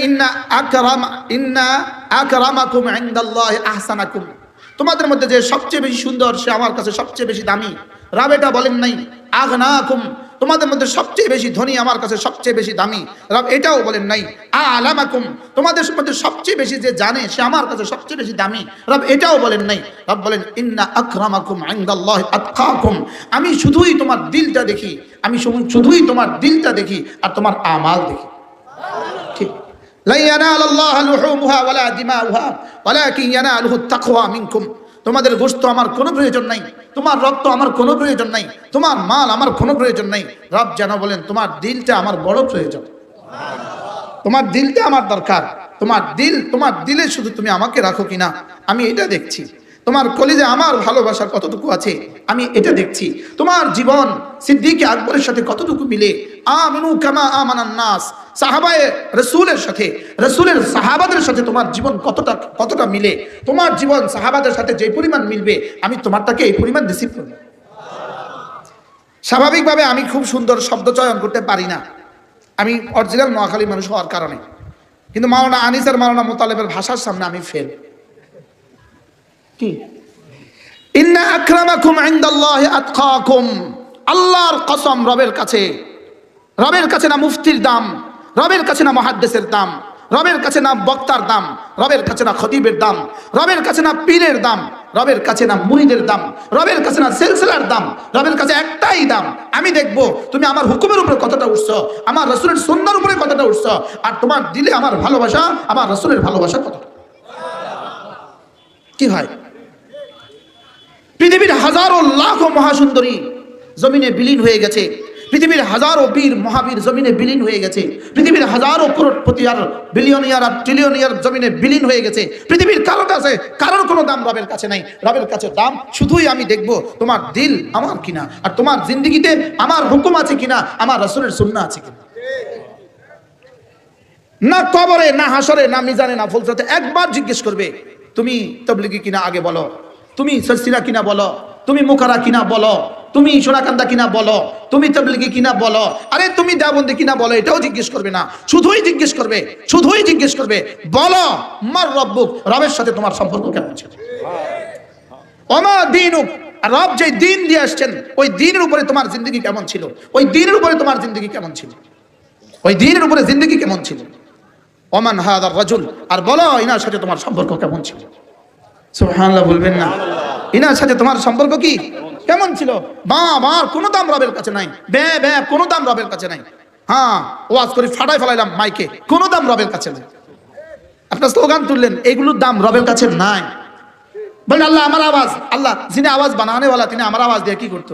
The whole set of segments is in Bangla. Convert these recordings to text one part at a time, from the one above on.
ইন্না আকরামাকুম ইনদাল্লাহি আহসানাকুম, তোমাদের মধ্যে যে সবচেয়ে বেশি সুন্দর সে আমার কাছে সবচেয়ে বেশি দামি। রব এটা বলেন নাই। আগনাকুম, তোমাদের মধ্যে সবচেয়ে বেশি ধনী আমার কাছে সবচেয়ে বেশি দামি। রব এটাও বলেন নাই। আলামাকুম, তোমাদের মধ্যে সবচেয়ে বেশি যে জানে সে আমার কাছে সবচেয়ে বেশি দামি। রব এটাও বলেন নাই। রব বলেন ইন্না আকরামাকুম ইনদাল্লাহি আতকাকুম, আমি শুধুই তোমার দিলটা দেখি, আমি শুধুই তোমার দিলটা দেখি আর তোমার আমাল দেখি। ঠিক, লা ইয়ানালাল্লাহু লুহুমুহা ওয়ালা দিমাউহা ওয়ালাকিন ইয়ানালুহু তাকওয়া মিনকুম, তোমাদের গোশত আমার কোনো প্রয়োজন নাই, তোমার রক্ত আমার কোনো প্রয়োজন নাই, তোমার মাল আমার কোনো প্রয়োজন নাই। রব যেন বলেন তোমার দিলটা আমার বড় প্রয়োজন, তোমার দিলটা আমার দরকার। তোমার দিলে শুধু তুমি আমাকে রাখো কিনা আমি এটা দেখছি। তোমার কলিজে আমার ভালোবাসা কতটুকু আছে আমি এটা দেখছি। তোমার জীবন সিদ্দিক আকবরের সাথে কতটুকু মিলে। আমিনু কামা আমানান নাস, সাহাবায়ে রাসূলের সাথে, রাসূলের সাহাবাদের সাথে তোমার জীবন কতটা মিলে। তোমার জীবন সাহাবাদের সাথে যে পরিমাণ মিলবে আমি তোমারটাকে এই পরিমাণ রিসিভ করব। স্বাভাবিকভাবে আমি খুব সুন্দর শব্দ চয়ন করতে পারি না, আমি অরিজিনাল নোয়াখালী মানুষ হওয়ার কারণে, কিন্তু মাওলানা আনিস আর মাওলানা মোতালেবের ভাষার সামনে আমি ফেল। কি ইন্না আকরামাকুম ইনদাল্লাহি আতকাকুম, আল্লাহর কসম, রবের কাছে না মুফতির দাম, রবের কাছে না মুহাদ্দিসের দাম, রবের কাছে না বক্তার দাম, রবের কাছে না খতিবের দাম, রবের কাছে না পীরের দাম, রবের কাছে না মুরিদের দাম, রবের কাছে না সিলসিলার দাম, রবের কাছে একটাই দাম। আমি দেখবো তুমি আমার হুকুমের উপরে কতটা উঠছো, আমার রাসূলের সুন্নাহর উপরে কতটা উঠছো, আর তোমার দিলে আমার ভালোবাসা, আমার রাসূলের ভালোবাসা কতটা। কি হয়, পৃথিবীর হাজারো লাখো মহাসুন্দরী জমিনে বিলীন হয়ে গেছে, পৃথিবীর হাজারো বীর মহাবীর জমিনে বিলীন হয়ে গেছে, পৃথিবীর হাজারো করোড়পতি আর বিলিয়নিয়ার আর ট্রিলিয়নিয়ার জমিনে বিলীন হয়ে গেছে। পৃথিবীর কারোর কোনো দাম রবের কাছে নাই। রবের কাছে দাম শুধুই আমি দেখব তোমার দিল আমার কিনা, আর তোমার জিন্দেগিতে আমার হুকুম আছে কিনা, আমার রাসূলের সুন্নাহ আছে কিনা। না কবরে, না হাসরে, না মিজানে, না ফুলসরাতে একবার জিজ্ঞেস করবে তুমি তাবলীগী কিনা আগে বলো, তুমি সিলসিলা কিনা বলো, তুমি মুকারা কিনা বলো, তুমি সোনাকান্দা কিনা বলো, তুমি তাবলীগী কিনা বলো, আরে তুমি দেওবন্দি কিনা বলো, এটাও জিজ্ঞেস করবে না। শুধুই জিজ্ঞেস করবে বলো মার রব্বুক, রবের সাথে তোমার সম্পর্ক কেমন ছিল। ওমা দীনুক, রব যে দিন দিয়ে আসছেন ওই দিনের উপরে তোমার জিন্দগি কেমন ছিল, ওই দিনের উপরে তোমার জিন্দগি কেমন ছিল, ওই দিনের উপরে জিন্দগি কেমন ছিল। ওমান হাদার রাজুল, আর বলো ইনার সাথে তোমার সম্পর্ক কেমন ছিল। সুবহানাল্লাহ বলবেন না? ইনার সাথে তোমার সম্পর্ক কি কেমন ছিল। বাবার কোনো দাম রবের কাছে নাই, কোনো দাম রবের কাছে নাই। হ্যাঁ, ওয়াজ করে ফাটাই ফেলাইলাম মাইকে, কোনো দাম রবের কাছে নাই। আপনার স্লোগান তুললেন, এগুলোর দাম রবের কাছে নাই। বলেন আল্লাহ আমার আওয়াজ, আল্লাহ যিনি আওয়াজ বানানেওয়ালা তিনি আমার আওয়াজ দিয়ে কি করতো,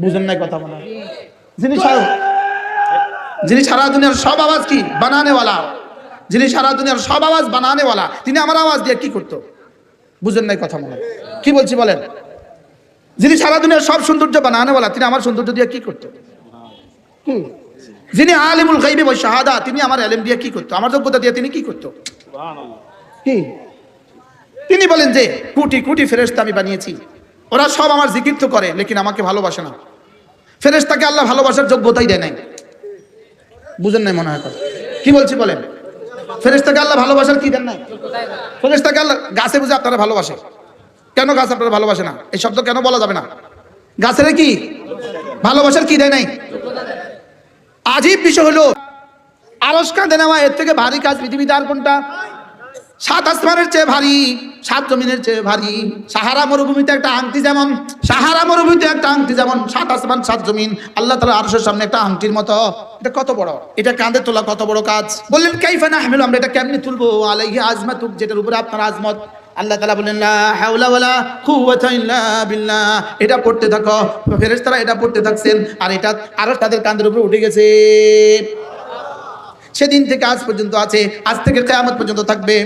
বুঝেন নাই কথা বলা। যিনি সারা দুনিয়ার সব আওয়াজ কি বানানেওয়ালা, যিনি সারা দুনিয়ার সব আওয়াজ বানানেওয়ালা তিনি আমার আওয়াজ দিয়ে কি করতো, বুঝেন নাই কথা বলা। কি বলছি বলেন? যিনি সারা দুনিয়ার সব সৌন্দর্য বানানেওয়ালা তিনি আমার সৌন্দর্য দিয়ে কি করতো। যিনি আলিমুল গায়বি ওয়াশ শাহাদা তিনি আমার ইলম দিয়ে কি করতো, আমার যোগ্যতা দিয়ে তিনি কি করতো। কি তিনি বলেন যে কোটি কোটি ফেরেশতা আমি বানিয়েছি, ওরা সব আমার জিকির তো করে লেকিন আমাকে ভালোবাসে না। ফেরেশতাকে আল্লাহ ভালোবাসার যোগ্যতাই দেয় নাই। বুঝেন নাই মনে হয় কথা। কি বলছি বলেন? ফেরেশতাকে আল্লাহ ভালোবাসার কি দেন নাই, ফেরেশতাকে আল্লাহ গাছে বুঝে আপনারা ভালোবাসে, কেন গাছ আপনারা ভালোবাসে না এই শব্দ কেন বলা যাবে না? গাছের কি ভালোবাসার কি দেয় নাই? আজীব বিষয় হলো আরশ কাঁধে নেওয়া এর থেকে ভারী কাজ পৃথিবীতে আর কোনটা? 7 আসমানের চেয়ে ভারী, 7 জমিনের চেয়ে ভারী। সাহারা মরুভূমিতে একটা আংটি যেমন, 7 আসমান 7 জমিন আল্লাহ তাআলা আরশের সামনে একটা আংটির মতো। এটা কত বড়, এটা কাঁধে তোলা কত বড় কাজ। বললেন কাইফা নাহমিলু, আমরা এটা কেমনে তুলবো, আলাইহি আজমাতুক, যেটার উপরে আপনার আজমত। আল্লাহ তাআলা বলেন লা হাওলা ওয়ালা কুওয়াতা ইল্লা বিল্লাহ, এটা পড়তে থাকো। ফেরেশতারা এটা পড়তে থাকছেন আর এটা আরশ তাদের কাঁধের উপরে উঠে গেছে। সেদিন থেকে আজ পর্যন্ত আছে, আজ থেকে কিয়ামত পর্যন্ত থাকবে।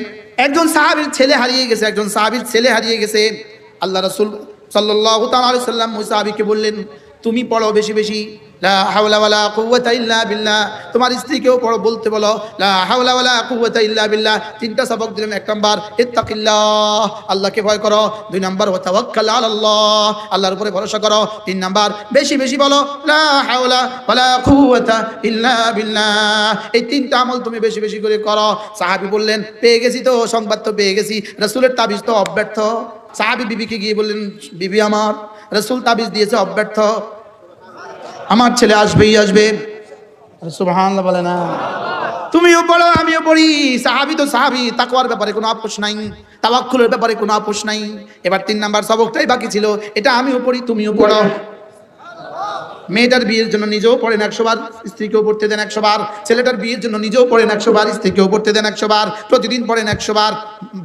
একজন সাহাবীর ছেলে হারিয়ে গেছে, আল্লাহ রাসূল সাল্লাল্লাহু তাআলা আলাইহি সাল্লাম ওই সাহাবীকে বললেন তুমি পড়ো বেশি বেশি, লা হাওলা ওয়ালা কুওয়াতা ইল্লা বিল্লাহ। তোমার স্ত্রীকেও বলতে বলো লা হাওলা ওয়ালা কুওয়াতা ইল্লা বিল্লাহ। তিনটা সবক দিলাম। 1 নাম্বার ইত্তাকিল্লাহ, আল্লাহকে ভয় করো। 2 নাম্বার ওয়া তাওয়াক্কাল আলাল্লাহ, আল্লাহর উপরে ভরসা করো। 3 নাম্বার বেশি বেশি বলো লা হাওলা ওয়ালা কুওয়াতা ইল্লা বিল্লাহ। এই তিনটা আমল তুমি বেশি বেশি করে করো। সাহাবী বললেন পেয়ে গেছি তো, সংবাদ তো পেয়ে গেছি, রাসূলের তাবিজ তো অব্যর্থ। সাহাবী বিবিকে গিয়ে বললেন বিবি আমার রাসূল তাবিজ দিয়েছে অব্যর্থ, আমার ছেলে আসবেই আসবে। সুবহানাল্লাহ বলে না? তুমিও পড়ো আমিও পড়ি। সাহাবী তো সাহাবী, তাকওয়ার ব্যাপারে কোনো আপোষ নাই, তাওয়াক্কুলের ব্যাপারে কোনো আপোষ নাই। এবার 3 নাম্বার সবকটাই বাকি ছিল, এটা আমিও পড়ি তুমিও পড়ো। মেয়েটার বিয়ের জন্য নিজেও পড়েন 100 বার, স্ত্রীকেও পড়তে দেন 100 বার। ছেলেটার বিয়ের জন্য নিজেও পড়েন 100 বার, স্ত্রীকেও পড়তে দেন 100 বার। প্রতিদিন পড়েন 100 বার।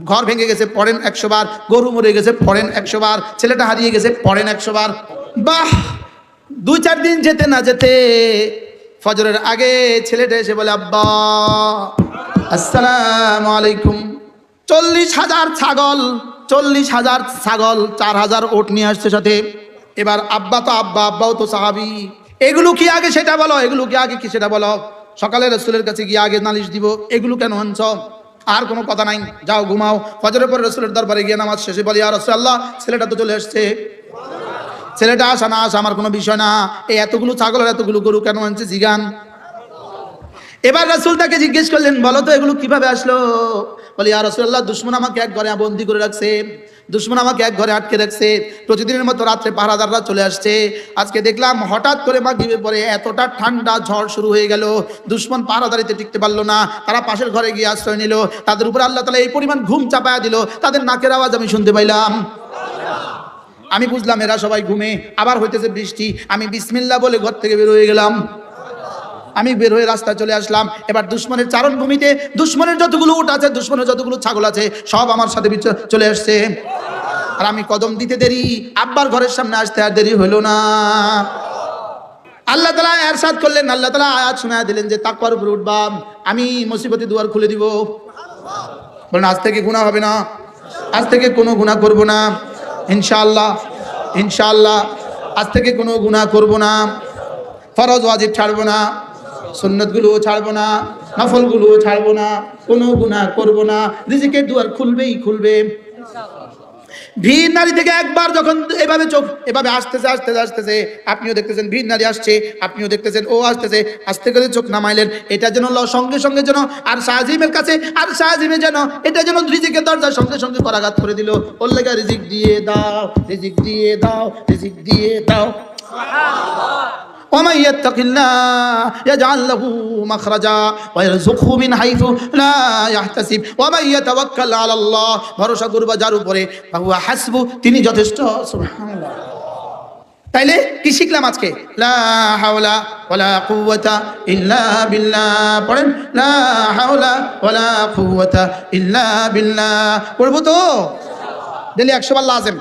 ঘর ভেঙে গেছে পড়েন 100 বার, গরু মরে গেছে পড়েন 100 বার, ছেলেটা হারিয়ে গেছে পড়েন 100 বার। বাহ! 2-4 দিন যেতে না যেতে ফজরের আগে ছেলেটা এসে বলে আব্বা আসসালামু আলাইকুম। 40,000 ছাগল, 40,000 ছাগল, 4,000 ওট নিয়ে আসছে সাথে। এবার আব্বা তো আব্বা, আব্বাও তো সাহাবী। এগুলো কি আগে সেটা বলো, এগুলো কি আগে কি সেটা বলো। সকালে রাসূলের কাছে গিয়ে আগে নালিশ দিব, এগুলো কেন আনছ? আর কোনো কথা নাই, যাও ঘুমাও। ফজরের পর রাসূলের দরবারে গিয়ে নামাজ শেষে বলি ইয়া রাসূলুল্লাহ ছেলেটা তো চলে আসছে। ছেলেটা আসা না আসা আমার কোনো বিষয় না, এই এতগুলো ছাগল আর এতগুলো গরু কেন আনছে জিগান। এবার রাসূল তাকে জিজ্ঞেস করলেন বলো তো এগুলো কিভাবে আসলো? বলে ইয়া রাসূলুল্লাহ দুশমন আমাকে এক ঘরে বন্দি করে রাখছে, দুশমন আমাকে এক ঘরে আটকে রাখছে। প্রতিদিনের মতো রাত্রে পাহারাদাররা চলে আসছে। আজকে দেখলাম হঠাৎ করে মাগরিবের পরে এতটা ঠান্ডা ঝড় শুরু হয়ে গেল, দুশমন পাহারাদারিতে টিকতে পারলো না, তারা পাশের ঘরে গিয়ে আশ্রয় নিল। তাদের উপর আল্লাহ তাআলা এই পরিমাণ ঘুম চাপায়া দিল, তাদের নাকের আওয়াজ আমি শুনতে পাইলাম। আমি বুঝলাম এরা সবাই ঘুমে, আবার হইতেছে বৃষ্টি। আমি বিসমিল্লাহ বলে ঘর থেকে বের হয়ে গেলাম। আমি বের হয়ে রাস্তায় চলে আসলাম। এবার দুশমনের চারণভূমিতে দুশমনের যতগুলো উট আছে, দুশমনের যতগুলো ছাগল আছে সব আমার সাথে চলে আসছে। আর আমি কদম দিতে দেরি, আব্বার ঘরের সামনে আসতে আর দেরি হলো না। আল্লাহ তাআলা ইরশাদ করলেন, আল্লাহ তাআলা আয়াত শোনায় দিলেন যে তাকওয়ার উপরে উঠবা, আমি মুসিবতি দুয়ার খুলে দিব। বলেন আজ থেকে গুনাহ হবে না, আজ থেকে কোনো গুনাহ করব না ইনশাআল্লাহ। ইনশাআল্লাহ আজ থেকে কোনো গুনাহ করব না, ফরজ ওয়াজিব ছাড়বো না, সুন্নতগুলোও ছাড়বো না, নফলগুলোও ছাড়বো না, কোনো গুনাহ করব না। রিজিকের দুয়ার খুলবেই খুলবে। ভিড় নারী থেকে একবার যখন এভাবে চোখ এভাবে আসতেছে আসতেছে আসতেছে, আপনিও দেখতেছেন ভিড় নারী আসছে, আপনিও দেখতেছেন ও আসতেছে, আস্তে করে চোখ নামাইলেন। এটা যেন সঙ্গে সঙ্গে যেন আর শাহজিমের কাছে, আর শাহজিমে যেন এটা যেন রিজিকের দরজা সঙ্গে সঙ্গে করাঘাত করে দিল। ওর লেগে রিজিক দিয়ে দাও, রিজিক দিয়ে দাও, রিজিক দিয়ে দাও। ومن يتق الله يجعل له مخرجا ويرزقه من حيث لا يحتسب ومن يتوكل على الله ভরসা করবা যার উপরে ফাহুয়া হাসবু, তিনি যথেষ্ট। সুবহানাল্লাহ। তাইলে কি শিখলাম আজকে? লা হাওলা ওয়ালা কুওয়াতা ইল্লা বিল্লাহ। পড়েন লা হাওলা ওয়ালা কুওয়াতা ইল্লা বিল্লাহ। পড়বো তো ডেইলি 100 বার লাজেম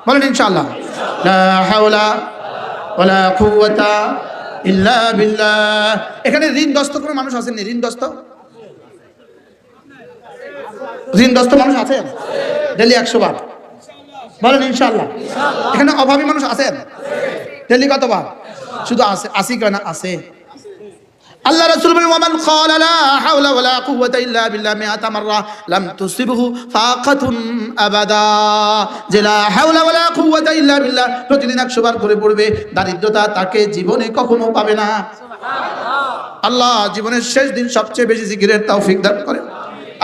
বলেন ইনশাআল্লাহ। লা হাওলা ওয়ালা কুওয়াতা ইল্লা বিল্লাহ। এখানে ঋণগ্রস্ত কোনো মানুষ আছেন? ঋণগ্রস্ত, ঋণগ্রস্ত মানুষ আছেন? ডেইলি 100 বার বলেন ইনশাআল্লাহ। এখানে অভাবী মানুষ আছেন? ডেইলি কতবার? শুধু আছে, আসি কেন আছে। আল্লাহ রাসূল বলেন ওয়ামান ক্বালা লা হাওলা ওয়ালা কুওয়াতা ইল্লা বিল্লাহ মিআতা মাররা লাম তুসিবহু ফাকাতুন আবাদা। যে লা হাওলা ওয়ালা কুওয়াতা ইল্লা বিল্লাহ প্রতিদিন 100 বার করে পড়বে, দারিদ্রতা তাকে জীবনে কখনো পাবে না। সুবহানাল্লাহ। আল্লাহ জীবনের শেষ দিন সবচেয়ে বেশি জিকিরের তৌফিক দান করেন।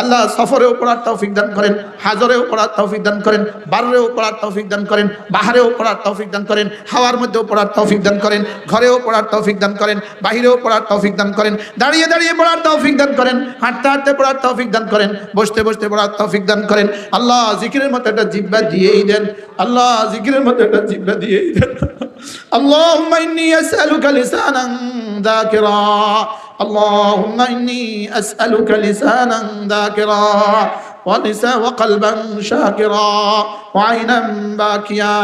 আল্লাহ সফরেও পড়ার তৌফিক দান করেন, হাজরেও পড়ার তৌফিক দান করেন, বাররেও পড়ার তৌফিক দান করেন, বাহারেও পড়ার তৌফিক দান করেন, হাওয়ার মধ্যেও পড়ার তৌফিক দান করেন, ঘরেও পড়ার তৌফিক দান করেন, বাহিরেও পড়ার তৌফিক দান করেন, দাঁড়িয়ে দাঁড়িয়ে পড়ার তৌফিক দান করেন, হাঁটতে হাঁটতে পড়ার তৌফিক দান করেন, বসতে বসতে পড়ার তৌফিক দান করেন। আল্লাহ জিকিরের মতো একটা জিহ্বা দিয়েই দেন, আল্লাহ জিকিরের মতো একটা জিহ্বা দিয়েই দেন। আল্লাহুম্মা ইন্নী আসআলুকা লিসানান যাকিরা, اللهم إني أسألك لسانا ذاكرا وقلبا شاكرا وعينا باكيا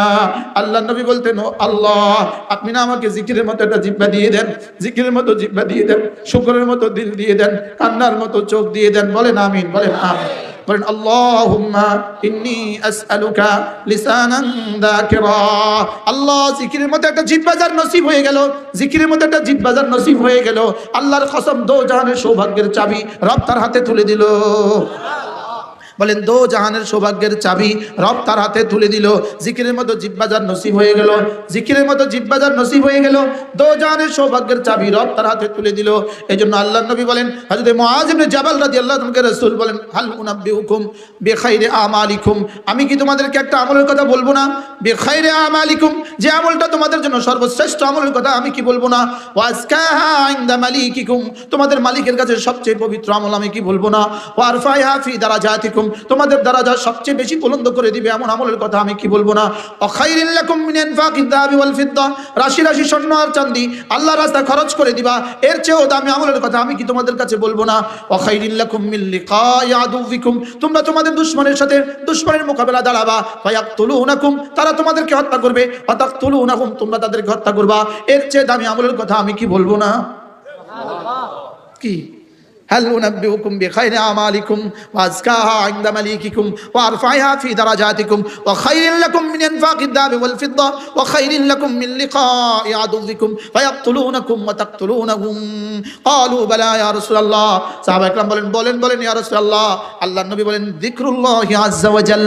আল্লাহ নবী বলতেন, ও আল্লাহ, আপনি না আমাকে জিকিরের মতো একটা জিহ্বা দিয়ে দেন, জিকিরের মতো জিহ্বা দিয়ে দেন, শুকরের মতো দিল দিয়ে দেন, কান্নার মতো চোখ দিয়ে দেন। বলেন আমিন, বলেন আমিন, বলেন আল্লাহুম্মা ইন্নী আসআলুকা লিসানান যাকিরা। আল্লাহ, জিকিরের মতো একটা জিহ্বা যার নসিব হয়ে গেল, জিকিরের মতো একটা জিহ্বা যার নসিব হয়ে গেল, আল্লাহর কসম দো জাহানের সৌভাগ্যের চাবি রব তার হাতে তুলে দিল। বলেন, দো জাহানের সৌভাগ্যের চাবি রব তার হাতে তুলে দিল। জিকিরের মতো জিহ্বা যার নসিব হয়ে গেল, জিকিরের মতো জিহ্বা যার নসিব হয়ে গেল, দো জাহানের সৌভাগ্যের চাবি রব তার হাতে তুলে দিল। এজন্য আল্লাহর নবী বলেন, হযরত মুআয ইবনে জাবাল রাদিয়াল্লাহু আনহু কে রাসূল বলেন, হাল উনাব্বিউকুম বিখাইরি আমালিকুম, আমি কি তোমাদেরকে একটা আমলের কথা বলবো না? বিখাইরি আমালিকুম, যে আমলটা তোমাদের জন্য সর্বশ্রেষ্ঠ আমলের কথা আমি কি বলবো না? ওয়াজকাহা ইনদা মালিকিকুম, তোমাদের মালিকের কাছে সবচেয়ে পবিত্র আমল আমি কি বলবো না? ওয়ারফাইহা ফি দারাজাতিকুম, তোমাদের দারাজা সবচেয়ে বেশি বুলন্দ করে দিবে এমন আমলের কথা আমি কি বলবো না? ওয়াখাইরিল লাকুম মিন ইনফাকিদ যাহাবি ওয়াল ফিদ্দা, রাশি রাশি স্বর্ণ আর চাঁদি আল্লাহর রাস্তায় খরচ করে দিবা, এর চেয়েও দামি আমলের কথা আমি কি তোমাদের কাছে বলবো না? ওয়াখাইরিল লাকুম মিন লিকাই আদুবিকুম, তোমরা তোমাদের দুশমনের সাথে দুশমনের মোকাবেলা দাঁড়াবা, ফায়াকতুলুনাকুম, তারা তোমাদেরকে হত্যা করবে, ওয়াতাকতুলুনাহুম, তোমরা তাদেরকে হত্যা করবা, এর চেয়ে দামি আমলের কথা আমি কি বলবো না? কি هل أنبئكم بخير أعمالكم وأزكاها عند مليككم وأرفعها في درجاتكم وخير لكم من إنفاق الذهب والفضة وخير لكم من لقاء عدوكم فيقتلونكم وتقتلونهم قالوا بلى يا رسول الله সাহাবা একরাম বলেন ইয়া রাসূলুল্লাহ, আল্লাহর নবী বলেন, যিকরুল্লাহি আযজা ওয়া জাল,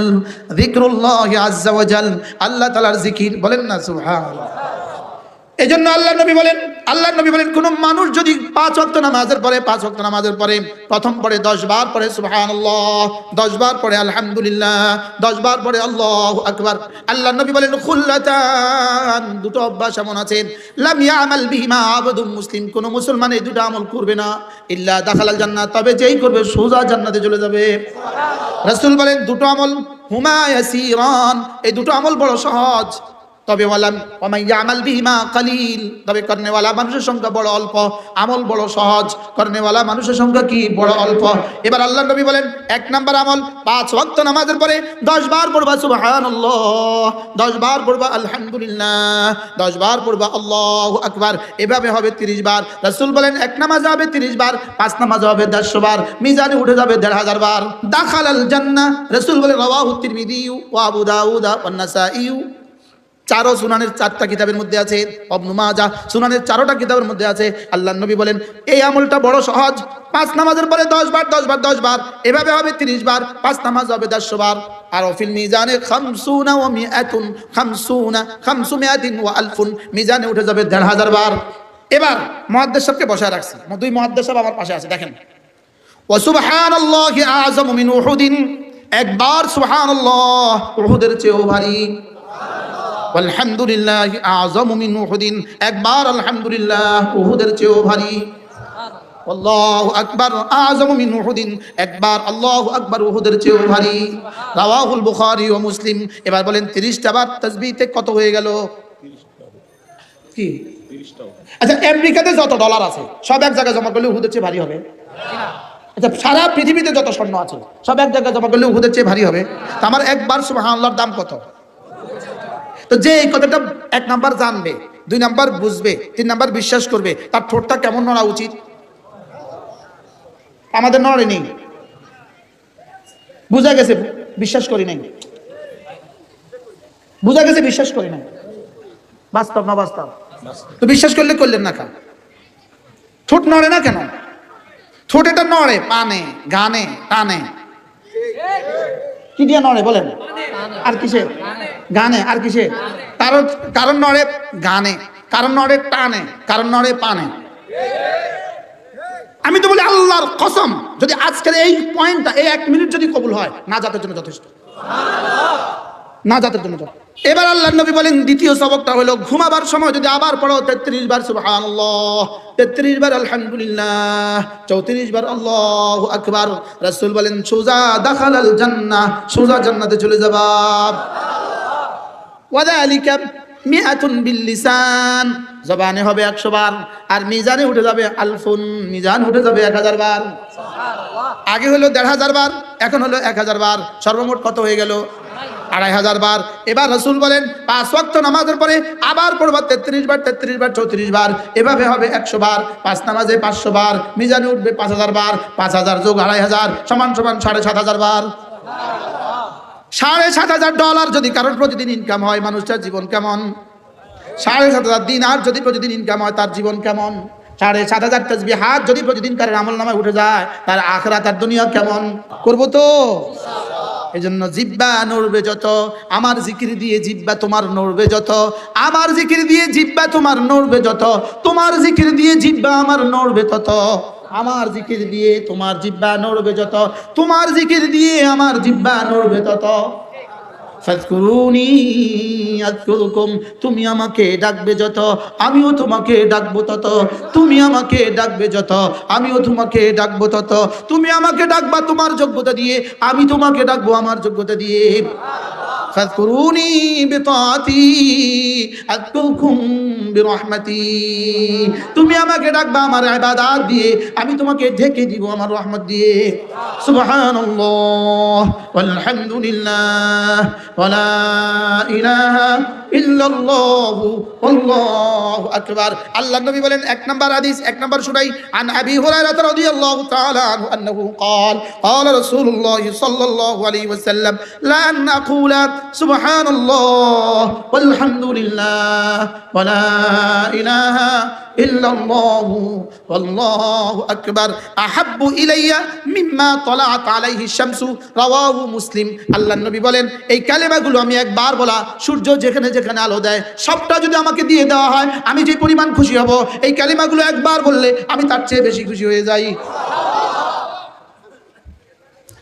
যিকরুল্লাহি আযজা ওয়া জাল, আল্লাহ তাআলার জিকির। বলেন না সুবহানাল্লাহ। এজন্য আল্লাহর নবী বলেন, কোন মানুষ যদি 5 ওয়াক্ত নামাজের পরে প্রথম পড়ে 10 বার পড়ে সুবহানাল্লাহ, 10 বার পড়ে আলহামদুলিল্লাহ, 10 বার পড়ে আল্লাহু আকবার, আল্লাহর নবী বলেন, খুল্লাতান, দুটো অভ্যাস এমন আছে, লাম ইয়ামাল বিহিমা আবদুম মুসলিম, কোন মুসলমান এই দুটো আমল করবে না, ইল্লা দাখালাল জান্নাত, তবে যেই করবে সোজা জান্নাতে চলে যাবে। রাসূল বলেন, দুটো আমল হুমা ইয়াসিরান, এই দুটো আমল বড় সহজ, তবে ওয়ামান ইয়ামাল বিহিমা কালিল, তবে করনেওয়ালা মানুষের সংখ্যা বড় অল্প, আমল বড় সহজ, করনেওয়ালা মানুষের সংখ্যা কি বড় অল্প। এবার আল্লাহর নবী বলেন, 1 নাম্বার আমল 5 ওয়াক্ত নামাজের পরে 10 বার পড়বা সুবহানাল্লাহ, 10 বার পড়বা আলহামদুলিল্লাহ, 10 বার পড়বা আল্লাহু আকবার, এভাবে হবে 30 বার। রাসূল বলেন, 1 নামাজ হবে 30 বার, 5 নামাজ হবে 150 বার, মিজানে উঠে যাবে 1500 বার। দাখালাল জান্নাহ, রাসূল বলেন, রাওয়াহু তিরমিযি ওয়া আবু দাউদ ওয়া নাসাঈ, 4 সুনানের 4টা কিতাবের মধ্যে আছে, ইবনে মাজাহ সুনানের 4টা কিতাবের মধ্যে আছে। আল্লাহর নবী বলেন, এই আমলটা বড় সহজ, 5 নামাজের পরে 10 বার 10 বার 10 বার, এভাবে হবে 30 বার, 5 নামাজ হবে 150 বার। আর ফিল মিজানে 50 ওয়া 100 500 ওয়া আলফুন, মিজানে উঠে যাবে 1500 বার। এবার মুহাদ্দিস সাহেবকে বসায় রাখছি, দুই মুহাদ্দিস সাহেব আমার পাশে আছে, দেখেন, ওয়া সুবহানাল্লাহি আযমু মিন উহুদিন, একবার সুবহানাল্লাহ উহুদের চেয়েও ভারী, আলহামদুলিল্লাহি আযমু মিন উহুদিন, একবার আলহামদুলিল্লাহ উহুদের চেয়েও ভারী, আল্লাহু আকবার আযমু মিন উহুদিন, একবার আল্লাহু আকবার উহুদের চেয়েও ভারী। রাওয়াহুল বুখারী ও মুসলিম। এবার বলেন 30টা বার তাসবিহতে কত হয়ে গেল? কি 30টা? আচ্ছা, আমেরিকাতে যত ডলার আছে সব এক জায়গায় জমা করলে উহুদের চেয়ে ভারী হবে? আচ্ছা, সারা পৃথিবীতে যত স্বর্ণ আছে সব এক জায়গায় জমা করলে উহুদের চেয়ে ভারী হবে? তো আমার একবার সুবহানাল্লাহর দাম কত? তো যে এই কথাটা 1 নাম্বার জানবে, 2 নাম্বার বুঝবে, 3 নাম্বার বিশ্বাস করবে, তার ঠোঁটটা কেমন নড়া উচিত? আমাদের নড়ে নেই, বুঝা গেছে, বিশ্বাস করি নাই, বুঝা গেছে, বিশ্বাস করি নাই, বাস্তব না বাস্তব? তো বিশ্বাস করলে করলেন না, ঠোঁট নড়ে না কেন? ঠোঁট এটা নড়ে পানে, গানে, টানে, কি দিয়ে নড়ে বলেন? আর কিসে? গানে। আর কিসে? কারণ নড়ে গানে, কারণ নড়ে টানে, কারণ নড়ে পানে। আমি তো বলি আল্লাহর কসম, যদি আজকের এই পয়েন্টটা, এই 1 মিনিট যদি কবুল হয়, নাজাতের জন্য যথেষ্ট, নাজাতের জন্য। এবার আল্লাহর নবী বলেন, দ্বিতীয় সবকটা হলো, ঘুমাবার সময় যদি আবার পড়ো 33 বার সুবহানাল্লাহ, 33 বার আলহামদুলিল্লাহ, 34 বার আল্লাহু আকবার, রাসূল বলেন, সোজা দাখালাল জান্নাহ, সোজা জান্নাতে চলে যাবা। ওয়াযালিকা মিআতুন বিল লিসান, জবানে হবে 100 বার, আর মিজানে উঠে যাবে আলফুন, মিজান উঠে যাবে 1000 বার। সুবহানাল্লাহ। আগে হলো ১,৫০০ বার, এখন হলো ১,০০০ বার, সর্বমোট কত হয়ে গেল? ২,৫০০ বার। এবার রাসূল বলেন ৫ ওয়াক্ত নামাজের পরে আবার পড়বা ৩৩ বার, ৩৩ বার, ৩৪ বার, এভাবে হবে ১০০ বার। ৫ নামাজে ৫০০ বার, মিজানে উঠবে ৫,০০০ বার, ৫,০০০ যোগ ২,৫০০ সমান ৭,৫০০ বার। $৭,৫০০ যদি কারোর প্রতিদিন ইনকাম হয়, মানুষটার জীবন কেমন? ৭,৫০০ দিনার যদি প্রতিদিন ইনকাম হয়, তার জীবন কেমন? ৭,৫০০ তাসবিহাত যদি প্রতিদিন কারোর আমলনামায় উঠে যায়, তার আখিরাত আর দুনিয়া কেমন? করবো তো? এই জন্য জিহ্বা নড়বে যত, আমার জিকির দিয়ে জিহ্বা তোমার নড়বে যত, আমার জিকির দিয়ে জিহ্বা তোমার নড়বে যত, তোমার জিকির দিয়ে জিহ্বা আমার নড়বে তত, আমার জিকির দিয়ে তোমার জিহ্বা নড়বে যত, তোমার জিকির দিয়ে আমার জিহ্বা নড়বে তত। ফাযকুরুনি আযকুরুকুম, তুমি আমাকে ডাকবে যত, আমিও তোমাকে ডাকবো তত, তুমি আমাকে ডাকবে যত, আমিও তোমাকে ডাকবো তত, তুমি আমাকে ডাকবা তোমার যোগ্যতা দিয়ে, আমি তোমাকে ডাকবো আমার যোগ্যতা দিয়ে। ফাযকুরুনি বিতাআতি আযকুরকুম বিরহমাতি, তুমি আমাকে ডাকবা আমার ইবাদত দিয়ে, আমি তোমাকে ঢেকে দিব আমার রহমত দিয়ে। সুবহানাল্লাহ ওয়ালহামদুলিল্লাহ ওয়ালা ইলাহা ইল্লাল্লাহু আল্লাহু আকবার। আল্লাহর নবী বলেন, ১ নাম্বার হাদিস, ১ নাম্বার শুনাই, আন আবি হুরায়রা রাদিয়াল্লাহু তাআলা আনহু আন্নাহু قال قال رسول الله صلى الله عليه وسلم لا نقول سبحان الله والحمد لله ولا إله إلا الله والله أكبر أحب إلي مما طلعت عليه الشمس رواه مسلم। আল্লাহ নবী বলেন, এই কালেমাগুলো আমি একবার বলা, সূর্য যেখানে যেখানে আলো দেয় সবটা যদি আমাকে দিয়ে দেওয়া হয়, আমি যে পরিমাণ খুশি হব, এই কালেমাগুলো একবার বললে আমি তার চেয়ে বেশি খুশি হয়ে যাই।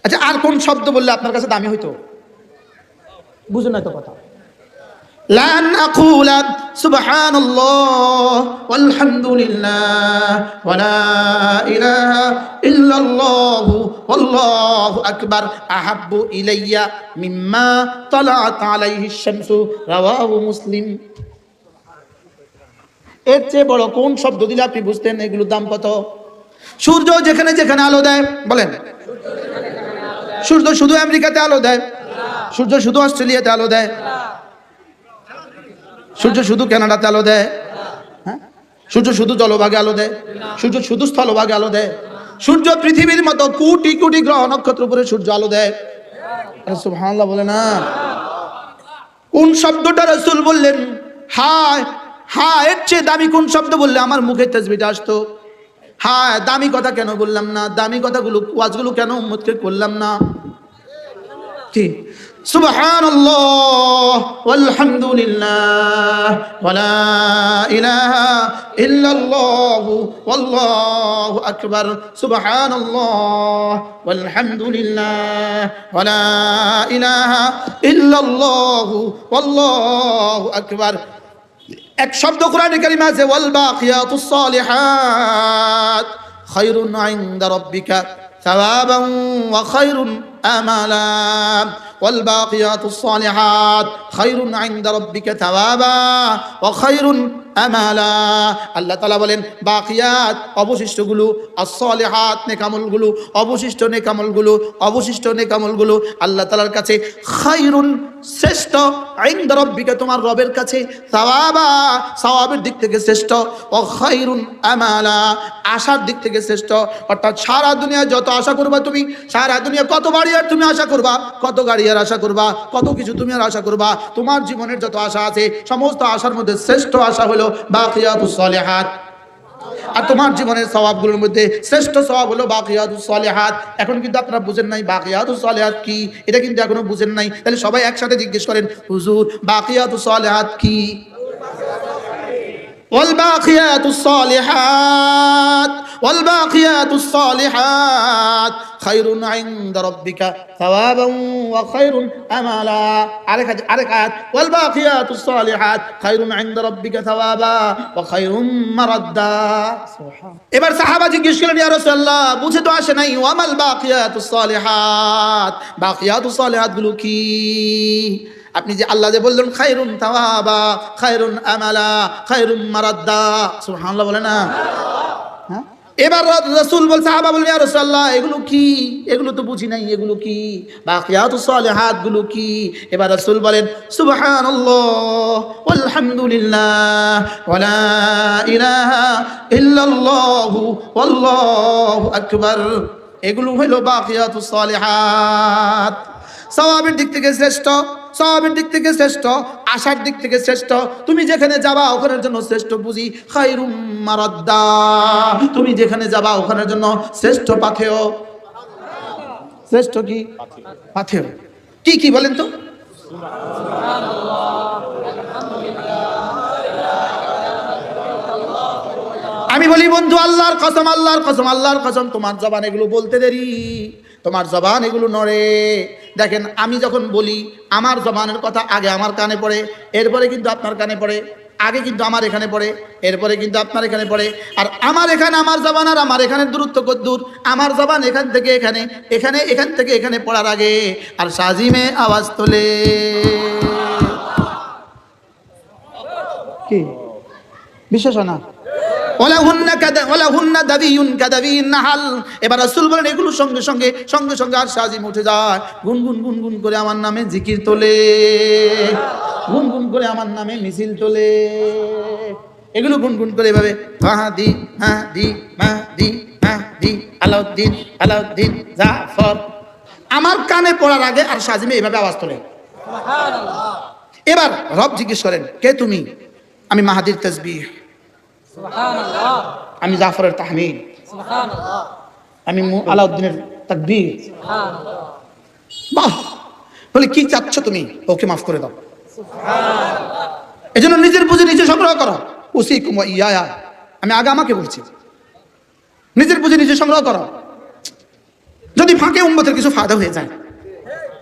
আচ্ছা, আর কোন শব্দ বললে আপনার কাছে দামি হইতো? বুঝুন না তো কথা। লা নাকুলা সুবহানাল্লাহ ওয়ালহামদুলিল্লাহ ওয়ালা ইলাহা ইল্লাল্লাহ ওয়াল্লাহু আকবার আহাব্বু ইলাইয়া মিম্মা তালাআত আলাইহিশ শামসু রাওয়াহু মুসলিম। এর চেয়ে বড় কোন শব্দ দিলে আপনি বুঝতেন এগুলোর দাম কত? সূর্য যেখানে যেখানে আলো দেয়, বলেন, সূর্য শুধু আমেরিকাতে আলো দেয়? সূর্য শুধু অস্ট্রেলিয়াতে আলো দেয়? সূর্য শুধু কানাডাতে আলো দেয়? হ্যাঁ, সূর্য শুধু জলভাগে আলো দেয়? সূর্য শুধু স্থলভাগে আলো দেয়? সূর্য পৃথিবীর মতো কোটি কোটি গ্রহ নক্ষত্র উপরে সূর্য আলো দেয়। সুবহানাল্লাহ বলে না? কোন শব্দটা রাসূল বললেন, হায় হায়, এর চেয়ে দামি কোন শব্দ বললে আমার মুখে তাসবিহটা আসতো? হ্যাঁ, দামি কথা কেন বললাম না? দামি কথাগুলো, ওয়াজগুলো কেন উম্মতকে করলাম না? ঠিক, সুবহানাল্লাহ ওয়ালহামদুলিল্লাহ ওয়ালা ইলাহা ইল্লাল্লাহ ওয়াল্লাহু আকবার। সুবহানাল্লাহ ওয়ালহামদুলিল্লাহ ওয়ালা ইলাহা ইল্লাল্লাহ ওয়াল্লাহু আকবার। এক শব্দ কোরআনে কারিমে আছে, ওয়াল বাকিয়াতুস সালিহাত খায়রুন ইনদা রাব্বিকা সাওয়াবান ওয়া খায়রুন আমালা। ওয়াল বাকিয়াতুস সালিহাত খায়রুন ইনদা রাব্বিকা সাওয়াবা ওয়া খায়রুন আমালা। আল্লাহ তাআলা বলেন, বাকিয়াত অবশিষ্টগুলো, as-সালিহাত নেকামলগুলো, অবশিষ্ট নেকামলগুলো, অবশিষ্ট নেকামলগুলো আল্লাহ তাআলার কাছে খায়রুন শ্রেষ্ঠ, ইনদা রাব্বিকা তোমার রবের কাছে, সাওয়াবা সওয়াবের দিক থেকে শ্রেষ্ঠ, ওয়া খায়রুন আমালা আশার দিক থেকে শ্রেষ্ঠ। অর্থাৎ সারা দুনিয়া যত আশা করবা তুমি, সারা দুনিয়া কত বাড়ি আর তুমি আশা করবা, কত গাড়ি আর আশা করবা, কত কিছু তুমি আর আশা করবা, তোমার জীবনের যত আশা আছে সমস্ত আশার মধ্যে শ্রেষ্ঠ আশা হলো বাকিয়াতুস সালিহাত। আর তোমার জীবনের সওয়াবগুলোর মধ্যে শ্রেষ্ঠ সওয়াব হলো বাকিয়াতুস সালিহাত। এখন কিন্তু আপনারা বুঝেন নাই বাকিয়াতুস সালিহাত কি, এটা কিন্তু এখনো বুঝেন নাই। তাহলে সবাই একসাথে জিজ্ঞেস করেন, হুজুর বাকিয়াতুস সালিহাত কি? والباقيات الصالحات والباقيات الصالحات خير عند ربك ثوابا وخير املا। আরেক আয়াত, والباقيات الصالحات خير عند ربك ثوابا وخير مردا। এবার সাহাবা জিজ্ঞেস করলেন, ইয়া রাসূলুল্লাহ বুঝে তো আসে নাই, ওয়ামাল বাকিয়াতুস সালিহাত, বাকিয়াতুস সালিহাত গুলো কি? আপনি যে আল্লাহ যে বললেন খায়রুন তাওয়াবা খায়রুন আমালা খায়রুন মারাদ্দা, সুবহানাল্লাহ বলে না? হ্যাঁ, এবার রাসূল বল, সাহাবা বলেন, ইয়া রাসূলুল্লাহ এগুলো কি? এগুলো তো বুঝি নাই, এগুলো কি? বাকিয়াতুস সালিহাত গুলো কি? এবার রাসূল বলেন, সুবহানাল্লাহ ওয়ালহামদুলিল্লাহ ওয়ালা ইলাহা ইল্লাল্লাহ ওয়াল্লাহু আকবার। এগুলো হলো বাকিয়াতুস সালিহাত। সওয়াবের দিক থেকে শ্রেষ্ঠ, সওয়াবের দিক থেকে শ্রেষ্ঠ, আশার দিক থেকে শ্রেষ্ঠ। তুমি যেখানে যাবা ওখানের জন্য শ্রেষ্ঠ পুঁজি, খায়রুম মারাদ্দা। তুমি যেখানে যাবা ওখানের জন্য শ্রেষ্ঠ পাথেয়। শ্রেষ্ঠ কি? পাথেয়। কি কি বলেন তো? আমি বলি বন্ধু, আল্লাহর কসম, আল্লাহর কসম, আল্লাহর কসম, তোমার জবান এগুলো বলতে দেরি, তোমার জবান এগুলো নড়ে। দেখেন আমি যখন বলি আমার জবানের কথা আগে আমার কানে পড়ে, এরপরে কিন্তু আপনার কানে পড়ে, আগে কিন্তু আমার এখানে পড়ে, এরপরে কিন্তু আপনার এখানে পড়ে। আর আমার এখানে, আমার জবান আর আমার এখানের দূরত্ব কত দূর? আমার জবান এখান থেকে এখানে, এখানে এখান থেকে এখানে পড়ার আগে আর সাজিমে আওয়াজ তোলে। কি বিশ্বাস না? এবার রাসূল বলেন এগুলো সঙ্গে সঙ্গে সঙ্গে সঙ্গে আর সাজিম উঠে যায়, গুনগুন গুনগুন করে আমার নামে জিকির তোলে, গুনগুন করে আমার নামে মিছিল তোলে। এগুলো গুনগুন করে এভাবে মাহদি মাহদি মাহদি মাহদি আলাউদ্দিন আলাউদ্দিন জাফর আমার কানে পড়ার আগে আর সাজিমে এভাবে আওয়াজ তোলে। সুবহানাল্লাহ। এবার রব জিজ্ঞেস করেন, কে তুমি? আমি মাহদির তাসবিহ, সুবহানাল্লাহ। আমি জাফরের তাহমিদ, সুবহানাল্লাহ। আমি আলাউদ্দিনের তাকবীর, সুবহানাল্লাহ। বাহ! বলে কি চাচ্ছ তুমি? ওকে মাফ করে দাও, সুবহানাল্লাহ। এজন্য নিজের বুঝে নিজে সংগ্রহ করো। উসিকুম ওয়া ইয়া, আমি আগে আমাকে বলছি, নিজের বুঝে নিজে সংগ্রহ করো। যদি ফাঁকে উম্মতের কিছু ফায়দা হয়ে যায়,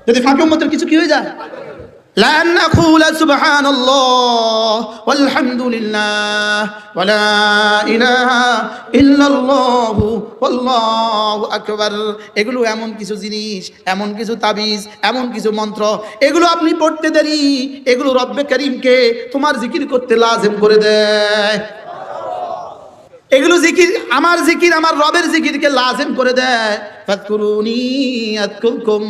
যদি ফাঁকে উম্মতের কিছু কি হয়ে যায়, লা নাকুলা সুবহানাল্লাহ ওয়ালহামদুলিল্লাহ ওয়ালা ইলাহা ইল্লাল্লাহু ওয়াল্লাহু আকবার। এগুলো এমন কিছু জিনিস, এমন কিছু তাবিজ, এমন কিছু মন্ত্র, এগুলো আপনি পড়তে দেরি, এগুলো রব্বে কারীমকে তোমার জিকির করতে লাজিম করে দেয়। এগুলো জিকির, আমার জিকির, আমার রবের জিকিরকে লাজিম করে দেয়। ফাযকুরুনি আযকুরকুম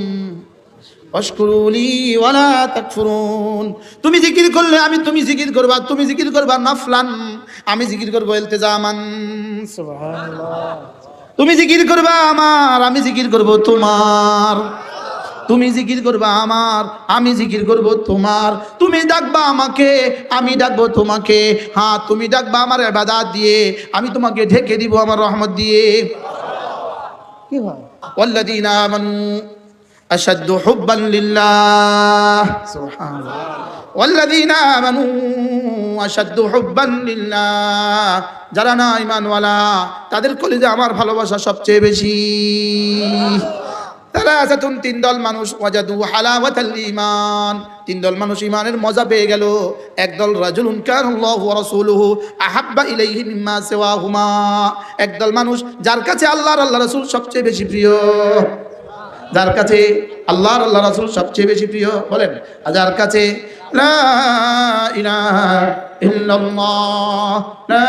ওয়াশকুরুলি ওয়ালা তাকফুরুন। তুমি জিকির করলে আমি, তুমি জিকির করবা, তুমি জিকির করবা নাফলান, আমি জিকির করব ইলতিজামান। সুবহানাল্লাহ। তুমি জিকির করবা আমার, আমি জিকির করব তোমার। তুমি জিকির করবা আমার, আমি জিকির করব তোমার। তুমি ডাকবা আমাকে, আমি ডাকবো তোমাকে। হ্যাঁ, তুমি ডাকবা আমার ইবাদত দিয়ে, আমি তোমাকে ঢেকে দিব আমার রহমত দিয়ে। কি হয়? ওয়াল্লাযীনা আমানু আশাদ্দু হুব্বান লিল্লাহ, সুবহানাল্লাহ। ওয়াল্লাযীনা আমানু আশাদ্দু হুব্বান লিল্লাহ। যারা না ঈমানওয়ালা তাদের কলিজা আমার ভালোবাসা সবচেয়ে বেশি। সালাসাতুন, তিন দল মানুষ, ওয়াজাদু হালাওয়াতাল ঈমান, তিন দল মানুষ ঈমানের মজা পেয়ে গেল। একদল রাজুলুন কানাল্লাহু ওয়া রাসূলুহু আহাব্বা ইলাইহি মিম্মা সিওয়াহুমা, একদল মানুষ যার কাছে আল্লাহর আল্লাহ রাসূল সবচেয়ে বেশি প্রিয়, যার কাছে আল্লাহর আল্লাহ রাসূল সবচেয়ে বেশি প্রিয়। বলেন, যার কাছে লা ইলাহা ইল্লাল্লাহ, লা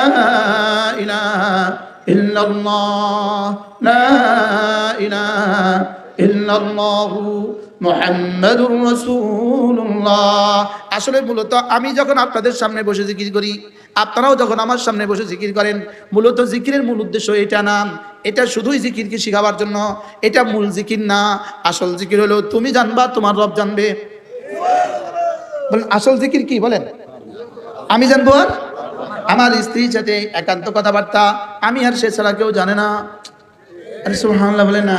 ইলাহা ইল্লাল্লাহ, লা ইলাহা ইল্লাল্লাহু মুহাম্মাদুর রাসূলুল্লাহ। আসলে মূলত আমি যখন আপনাদের সামনে বসে জিকির করি, আপনারাও যখন আমার সামনে বসে জিকির করেন, মূলত জিকিরের মূল উদ্দেশ্য এটা না, এটা শুধুই জিকিরকে শিখাবার জন্য, এটা মূল জিকির না। আসল জিকির হলো তুমি জানবা, তোমার রব জানবে। বলেন আসল জিকির কি? বলেন আমি জানবো আর আমার স্ত্রীর সাথে একান্ত কথাবার্তা, আমি আর সে ছাড়া কেউ জানে না। আরে সুবহানাল্লাহ বলেন না।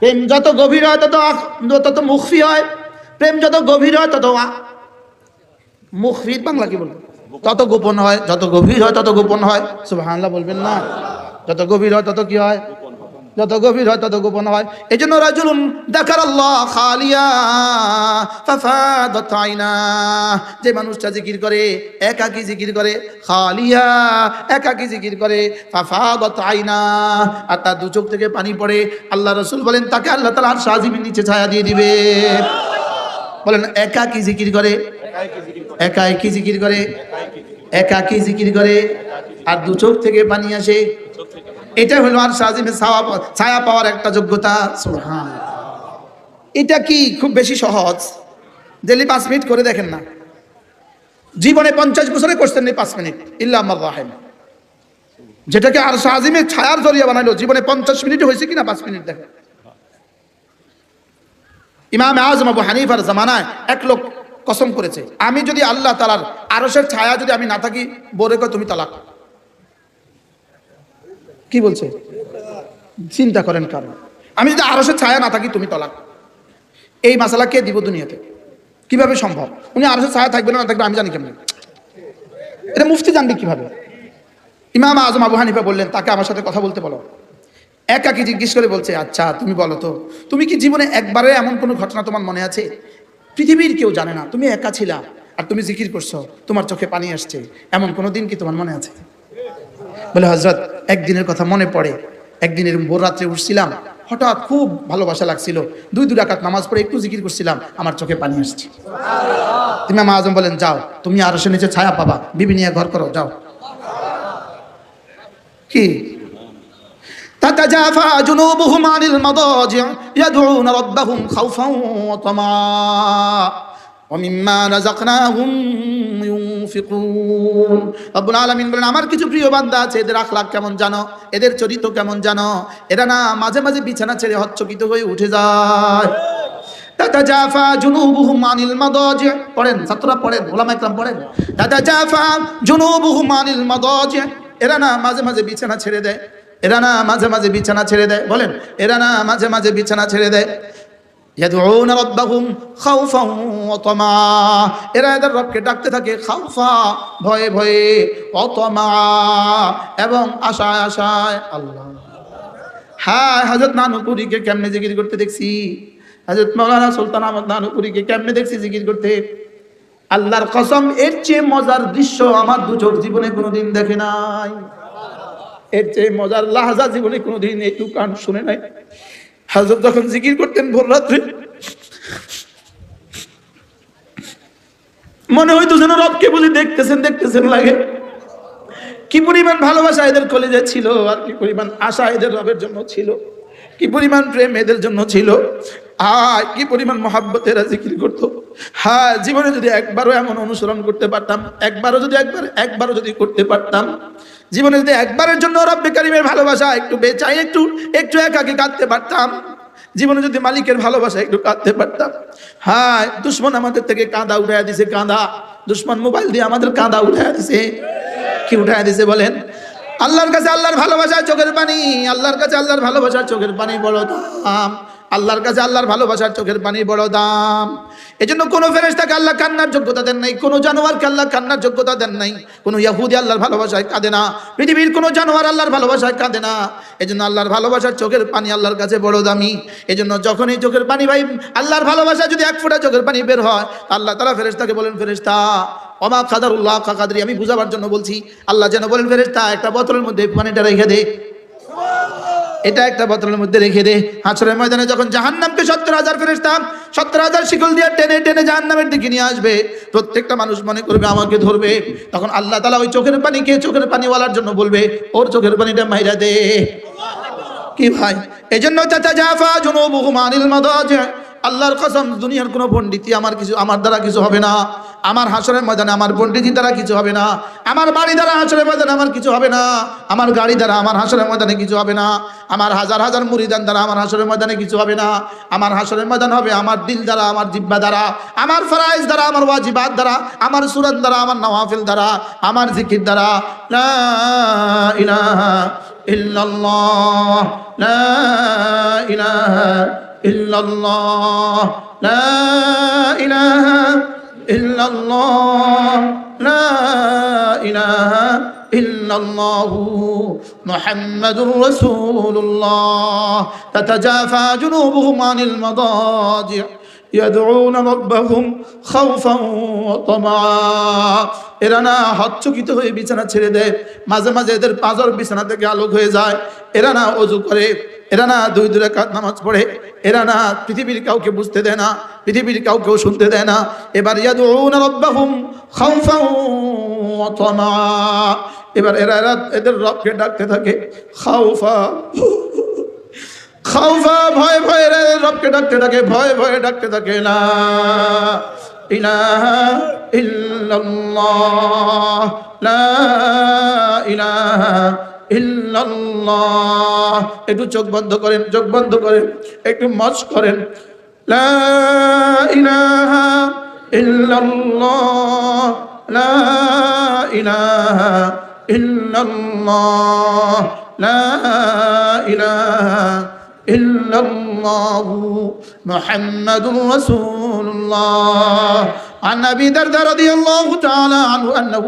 প্রেম যত গভীর হয় তত মুখফি হয়, প্রেম যত গভীর হয় তত মুখফি, বাংলা কি বলবো, তত গোপন হয়। যত গভীর হয় তত গোপন হয়। সুবহানাল্লাহ বলবেন না। যত গভীর হয় তত কি হয়? যত গভীর হয় তত গোপন হয়। এই জন্য রাজুলুন যাকারাল্লাহ খালিয়া ফাফাদাত আইনা, যে মানুষটা জিকির করে, একাকী জিকির করে, খালিয়া একাকী জিকির করে, ফাফাদাত আইনা, আর তার দু চোখ থেকে পানি পড়ে। আল্লাহ রাসূল বলেন তাকে আল্লাহ তাআলা আরশ আজিমের নিচে ছায়া দিয়ে দিবে। বলেন একাকী জিকির করে, একাকী জিকির করে, একাকী জিকির করে, আর দু চোখ থেকে পানি আসে। এটা হলো আর আজিমের ছায়া পাওয়ার একটা যোগ্যতা। সুবহানাল্লাহ। এটা কি খুব বেশি সহজ? ডেলি 5 মিনিট করে দেখেন না, জীবনে 50 বছরে করছেন না 5 মিনিট, ইল্লা আমার রাহিম। যেটাকে আর আজিমের ছায়ার জরিয়া বানাইলো, জীবনে 50 মিনিট হয়েছে কিনা 5 মিনিট দেখেন। ইমাম আজম আবু হানিফার জামানায় এক লোক কসম করেছে, আমি যদি আল্লাহ তাআলার আরশের ছায়া যদি আমি না থাকি, বলে কয় তুমি তালাক। কি বলছে? চিন্তা করেন, কারণ আমি যদি আরশের ছায়া না থাকি তুমি তালাক। এই মাসালা কে দিব দুনিয়াতে? কিভাবে সম্ভব? উনি আরশের ছায়া থাকবে না থাকবে আমি জানি কেমন? এটা মুফতি জানবে কিভাবে? ইমাম আজম আবু হানিফা বললেন, তাকে আমার সাথে কথা বলতে বলো। একাকি জিজ্ঞেস করে বলছে, আচ্ছা তুমি বলো তো, তুমি কি জীবনে একবারে এমন কোনো ঘটনা তোমার মনে আছে, পৃথিবীর কেউ জানে না, তুমি একা ছিলা আর তুমি জিকির করছো, তোমার চোখে পানি আসছে, এমন কোনো দিন কি তোমার মনে আছে? বলে, হযরত একদিনের কথা মনে পড়ে। একদিনের ভোর রাত্রে উঠছিলাম, হঠাৎ খুব ভালোবাসা লাগছিল, 2 রাকাত নামাজ পড়ে একটু জিকির করছিলাম, আমার চোখে পানি আসছে। ইমাম আজম বলেন, যাও তুমি আরশের নিচে ছায়া পাবা, বিবি নিয়ে ঘর করো, যাও। কি? تتجافى جنوبهم عن المضاجع يدعون ربهم خوفا وطمعا ومما رزقناهم ينفقون। রব্বুল আলামিন বলেন, আমার কিছু প্রিয় বান্দা আছে, এদের আখলাক কেমন জানো, এদের চরিত্র কেমন জানো? এরা না মাঝে মাঝে বিছানা ছেড়ে হচ্চকিত হয়ে উঠে যায়। তাতাজাফা জুনুবুহুম আনিল মাদাজি, পড়েন ছাত্ররা, পড়েন উলামা ইকরাম পড়েন। তাতাজাফা জুনুবুহুম আনিল মাদাজি, এরা না মাঝে মাঝে বিছানা ছেড়ে দেয়, এরা না মাঝে মাঝে বিছানা ছেড়ে দেয়। বলেন, এরা না মাঝে মাঝে বিছানা ছেড়ে দেয়। ইয়াদউনা রাব্বাহুম খাউফান ওয়া তামা, এরা এদের রবকে ডাকতে থাকে খাউফা, ভয়ে ভয়ে, ওয়া তামা, এবং আশায় আশায়। আল্লাহ। হ্যাঁ, হযরত নানুপুরীকে কেমনে জিকির করতে দেখছি, হযরত মাওলানা সুলতান আহমদ নানুপুরীকে কেমনে দেখছি জিকির করতে। আল্লাহর কসম, এর চেয়ে মজার দৃশ্য আমার দু চোখ জীবনে কোনোদিন দেখে নাই, এর চেয়ে মজার লাহাজা জীবনে কোনোদিন একটু কান শুনে নাই। হযরত যখন জিকির করতেন ভোর রাত্রে, মনে হইতো যেন রবকে বুঝি দেখতেছেন দেখতেছেন লাগে। কি পরিমাণ ভালোবাসা এদের কলিজায় ছিল, আর কি পরিমাণ আশা এদের রবের জন্য ছিল, কি পরিমাণ প্রেম এদের জন্য ছিল, কি পরিমাণ মহাব্বত এরা জিকির করতো। হ্যাঁ, জীবনে যদি একবারও এমন অনুসরণ করতে পারতাম, একবারও যদি করতে পারতাম, জীবনে যদি একবারের জন্য রব্বে কারিমের ভালোবাসা একটু বেচাই, একটু একাকি কাঁদতে পারতাম, জীবনে যদি মালিকের ভালোবাসা একটু কাঁদতে পারতাম। হ্যাঁ, দুশ্মন আমাদের থেকে কাঁদা উঠাইয়া দিছে, কাঁদা, দুশ্মন মোবাইল দিয়ে আমাদের কাঁদা উঠাইয়া দিছে। কি উঠাইয়া দিছে বলেন? আল্লাহর কাছে আল্লাহর ভালোবাসার চোখের পানি, আল্লাহর কাছে আল্লাহর ভালোবাসার চোখের পানি বড় দাম, আল্লাহর কাছে আল্লাহর ভালোবাসার চোখের পানি বড় দাম। এজন্য কোনো ফেরেশতাকে আল্লাহ কান্নার যোগ্যতা দেন নাই, কোনো জানোয়ারকে আল্লাহ কান্নার যোগ্যতা দেন নাই, কোনো ইহুদি আল্লাহর ভালোবাসায় কাঁদে না, পৃথিবীর কোনো জানোয়ার আল্লাহর ভালোবাসায় কাঁদে না। এজন্য আল্লাহর ভালোবাসার চোখের পানি আল্লাহর কাছে বড় দামি। এজন্য যখন এই চোখের পানি ভাই, আল্লাহর ভালোবাসা যদি 1 ফোঁটা চোখের পানি বের হয়, আল্লাহ তাআলা ফেরেশতাকে বলেন, ফেরেশতা ওমা কাদারুল্লাহ কা কাদরি, আমি বুঝাবার জন্য বলছি, আল্লাহ যেন বলেন, ফেরেশতা একটা বোতলের মধ্যে পানিটা রেখে দে, এটা একটা বোতলের মধ্যে রেখে দে। হাশরের ময়দানে যখন জাহান্নামকে 70,000 ফেরেশতা 70,000 শিকল দিয়ে টেনে টেনে জাহান্নামের দিকে নিয়ে আসবে, প্রত্যেকটা মানুষ মনে করবে আমাকে ধরবে, তখন আল্লাহ তাআলা ওই চোখের পানিকে চোখের পানিওয়ালার জন্য বলবে, ওর চোখের পানিটা মাইরা দে। কি ভাই? এজন্য তাতাজাফা জুনুবুহুম আনিল মাদাজি, আল্লাহর কসম, দুনিয়ার কোনো পণ্ডিতি আমার দ্বারা কিছু হবে না, আমার হাশরের ময়দানে আমার পণ্ডিতি দ্বারা কিছু হবে না, আমার বাড়ি দ্বারা হাশরের ময়দানে আমার কিছু হবে না, আমার গাড়ি দ্বারা আমার হাশরের ময়দানে কিছু হবে না, আমার হাজার হাজার মুরিদান দ্বারা আমার হাশরের ময়দানে কিছু হবে না। আমার হাশরের ময়দান হবে আমার দিল দ্বারা, আমার জিহ্বা দ্বারা, আমার ফরায়েজ দ্বারা, আমার ওয়াজিবাত দ্বারা, আমার সুরাত দ্বারা, আমার নওয়াফিল দ্বারা, আমার জিকির দ্বারা। লা ইলাহা ইল্লাল্লাহ, লা ইলাহা ইল্লাল্লাহ, লা ইলাহা ইল্লাল্লাহ, লা ইলাহা ইল্লাল্লাহু মুহাম্মাদুর রাসূলুল্লাহ। তাতাজাফা জুনুবুহুম আনিল মাদাজি ইয়াদউনা রাব্বাহুম খাউফান ওয়া তামা, এরা না হচ্চকিত হয়ে বিছানা ছেড়ে দেয়, মাঝে মাঝে এদের পাঁজর বিছানা থেকে আলোক হয়ে যায়, এরা না ওযু করে, এরা না 2 রাকাত নামাজ পড়ে, এরা না পৃথিবীর কাউকে বুঝতে দেয় না, পৃথিবীর কাউকেও শুনতে দেয় না। এবার ইয়াদউনা রাব্বাহুম খাউফান ওয়া তামা। এবার এরা এদের রবকে ডাকতে থাকে খাউফা খাউফা, ভয় ভয়ে এরা রবকে ডাকতে থাকে, ভয়ে ভয়ে ডাকতে থাকে লা ইলাহা ইল্লাল্লাহ, লা ইলাহা ইল্লাল্লাহ। একটু চোখ বন্ধ করেন, চোখ বন্ধ করেন, একটু মজ করেন। লা ইলাহা ইল্লাল্লাহ, লা ইলাহা ইল্লাল্লাহ, লা ইলাহা ইল্লাল্লাহু মুহাম্মাদুর রাসূলুল্লাহ। عن أبي الدرداء رضي الله تعالى عنه أنه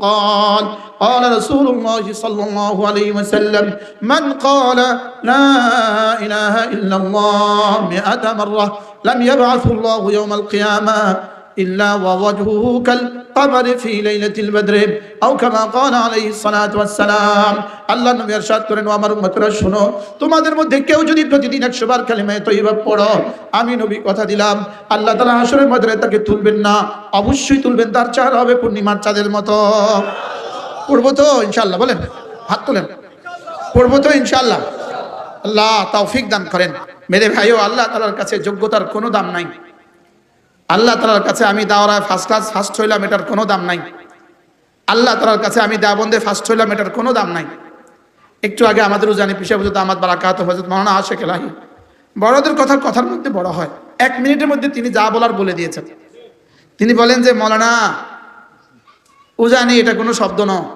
قال قال رسول الله صلى الله عليه وسلم من قال لا إله إلا الله 100 مرة لم يبعث الله يوم القيامة إلا ووجهه كالقمر في ليلة البدر أو كما قال عليه الصلاة والسلام। আল্লাহ নবী ইরশাদ করেন, ও আমার উম্মতরা শুনো, তোমাদের মধ্যে কেউ যদি প্রতিদিন 100 বার কালিমা তাইয়্যিবা পড়ো, আমি নবী কথা দিলাম আল্লাহ তাআলা হাশরের ময়দানে তাকে তুলবেন না, অবশ্যই তুলবেন, তার চেহারা হবে পূর্ণিমার চাঁদের মতো। পড়বো তো ইনশাআল্লাহ? বলেন, হাত তোলেন। পড়বো তো ইনশাআল্লাহ? আল্লাহ তৌফিক দান করেন। মেরে ভাইও, আল্লাহ তাআলার কাছে যোগ্যতার কোনো দাম নাই। আল্লাহ তাআলার কাছে আমি দাওরায় ফার্স্ট ক্লাস ফার্স্ট হইলাম, এটার কোনো দাম নাই। আল্লাহ তাআলার কাছে আমি দেওবন্দে ফার্স্ট হইলাম, এটার কোনো দাম নাই। একটু আগে আমাদের উজানি পিশাব হযরত আহমদ বারাকাত হযরত মাওলানা আশিক এলাহি, বড়দের কথার মধ্যে বড় হয়। 1 মিনিটের মধ্যে তিনি যা বলার বলে দিয়েছেন। তিনি বলেন যে মাওলানা উজানি এটা কোনো শব্দ নয়,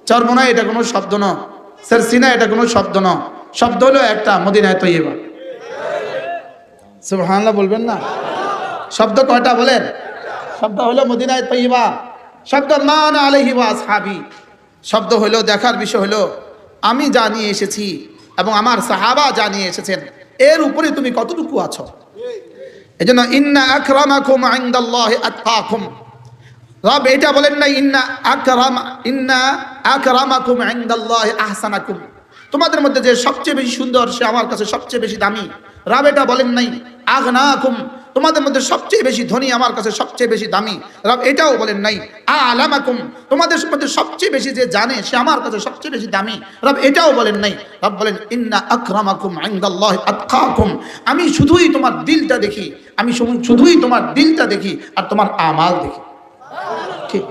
চরমোনা এটা কোনো শব্দ নয়, সারসিনা এটা কোনো শব্দ নয়, শব্দ হলো একটা, মদিনায়ে তৈয়্যিবা। সুবহানাল্লাহ বলবেন না? শব্দ কয়টা বলেন? শব্দ হলো মদিনায়ে তৈয়্যিবা, শব্দ মান আলাইহি ওয়া আসহাবি, শব্দ হলো দেখার বিষয় হলো আমি জানিয়ে এসেছি এবং আমার সাহাবা জানিয়ে এসেছেন, এর উপরে তুমি কতটুকু আছো। এজন্য ইন্না আকরামাকুম ইনদাল্লাহি আতকাকুম, রব এটা বলেন না ইন্না আকরামাকুম ইনদাল্লাহি আহসানাকুম, তোমাদের মধ্যে যে সবচেয়ে বেশি সুন্দর সে আমার কাছে সবচেয়ে বেশি দামি। রব এটা বলেন নাই আগনাকুম, তোমাদের মধ্যে সবচেয়ে বেশি ধনী আমার কাছে সবচেয়ে বেশি দামি। রব এটাও বলেন নাই আলামাকুম, তোমাদের মধ্যে সবচেয়ে বেশি যে জানে সে আমার কাছে সবচেয়ে বেশি দামি। রব এটাও বলেন নাই। রব বলেন ইন্না আকরামাকুম ইনদাল্লাহি আতকাকুম, আমি শুধুই তোমার দিলটা দেখি, আমি শুধুই তোমার দিলটা দেখি আর তোমার আমাল দেখি। ঠিক,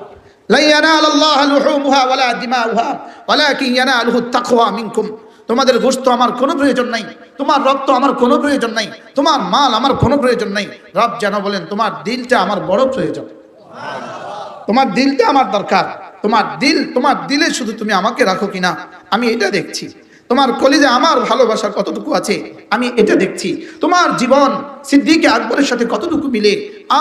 লা ইয়ানালাল্লাহু লুহুমুহা ওয়ালা দিমাউহা ওয়ালাকিন ইয়ানালুহু তাকওয়া মিনকুম, তোমাদের গোশত আমার কোনো প্রয়োজন নাই, তোমার রক্ত আমার কোনো প্রয়োজন নাই, তোমার মাল আমার কোনো প্রয়োজন নাই। রব যেন বলেন তোমার দিলটা আমার বড় প্রয়োজন, তোমার দিলটা আমার দরকার, তোমার দিলে শুধু তুমি আমাকে রাখো কিনা আমি এটা দেখছি, তোমার কলিজে আমার ভালোবাসা কতটুকু আছে আমি এটা দেখছি, তোমার জীবন সিদ্দিক আকবরের সাথে কতটুকু মিলে,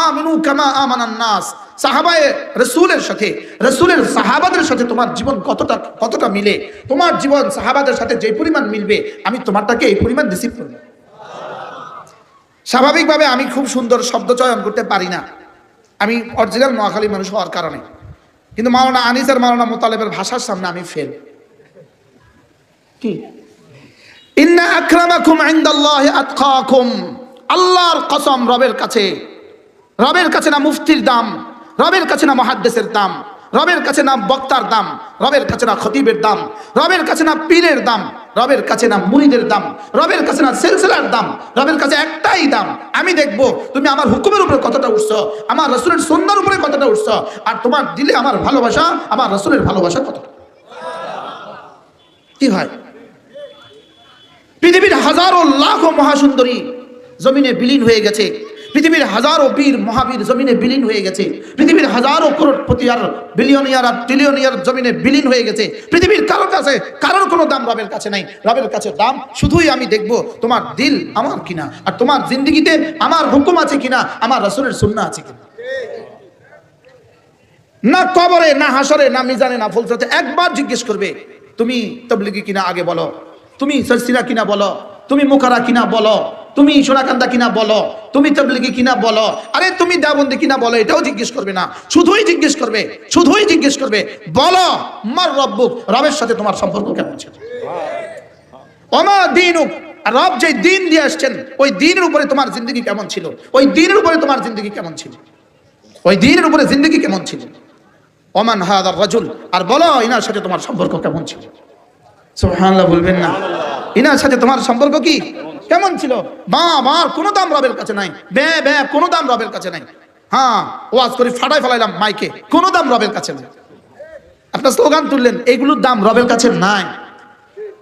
আমিনু কামা আমানান নাস, সাহাবায়ে রাসূলের সাথে, রাসূলের সাহাবাদের সাথে তোমার জীবন কতটা মিলে, তোমার জীবন সাহাবাদের সাথে যে পরিমাণ মিলবে আমি তোমারটাকে এই পরিমাণ রিসিভ করব। স্বাভাবিকভাবে আমি খুব সুন্দর শব্দ চয়ন করতে পারি না, আমি অরিজিনাল নোয়াখালী মানুষ হওয়ার কারণে, কিন্তু মাওলানা আনিস আর মাওলানা মোতালেবের ভাষার সামনে আমি ফেল। কি ইন্না আকরামাকুম ইনদাল্লাহি আতকাকুম, আল্লাহর কসম, রবের কাছে না মুফতির দাম, রবের কাছে না মুহাদ্দিসের দাম, রবের কাছে না বক্তার দাম, রবের কাছে না খতিবের দাম, রবের কাছে না পীরের দাম, রবের কাছে না মুরিদের দাম, রবের কাছে না সিলসিলার দাম, রবের কাছে একটাই দাম। আমি দেখবো তুমি আমার হুকুমের উপরে কতটা উঠছো, আমার রাসূলের সুন্নাহর উপরে কতটা উঠছো, আর তোমার দিলে আমার ভালোবাসা, আমার রাসূলের ভালোবাসা কতটা। কি হয়, পৃথিবীর হাজারো লাখো মহাসুন্দরী জমিনে বিলীন হয়ে গেছে, পৃথিবীর হাজারো বীর মহাবীর জমিনে বিলীন হয়ে গেছে, পৃথিবীর হাজারো করোড়পতি আর বিলিয়নিয়ার আর ট্রিলিয়নিয়ার জমিনে বিলীন হয়ে গেছে, পৃথিবীর কারোর কোনো দাম রবের কাছে নাই। রবের কাছে দাম শুধুই আমি দেখব তোমার দিল আমার কিনা, আর তোমার জিন্দেগিতে আমার হুকুম আছে কিনা, আমার রাসূলের সুন্নাহ আছে কিনা। না কবরে, না হাসরে, না মিজানে, না ফুলসরাতে একবার জিজ্ঞেস করবে তুমি তাবলীগী কিনা আগে বলো, তুমি সালসিলা কিনা বলো, তুমি মুকারা কিনা বলো, তুমি সোনাকান্দা কিনা বলো, তুমি তাবলীগী কিনা বলো, আরে তুমি দেওবন্দি কিনা বলো, এটাও জিজ্ঞেস করবে না, শুধুই জিজ্ঞেস করবে বলো মার রব্বুক, রবের সাথে তোমার সম্পর্ক কেমন ছিল। ওমা দীনুক, রব যে দিন দিয়ে আসছেন ওই দিনের উপরে তোমার জিন্দগি কেমন ছিল, ওই দিনের উপরে তোমার জিন্দগি কেমন ছিল, ওই দিনের উপরে জিন্দগি কেমন ছিল। ওমান হাদার রাজুল, আর বলো ইনার সাথে তোমার সম্পর্ক কেমন ছিল। সুবহানাল্লাহ বলবেন না? ইনার সাথে তোমার সম্পর্ক কি কেমন ছিল? আমার কোনো দাম রবের কাছে নাই, কোনো দাম রবের কাছে নাই। হ্যাঁ, ওয়াজ করে ফাটাই ফেলাইলাম মাইকে, কোনো দাম রবের কাছে নাই। আপনার স্লোগান তুললেন, এইগুলোর দাম রবের কাছে নাই।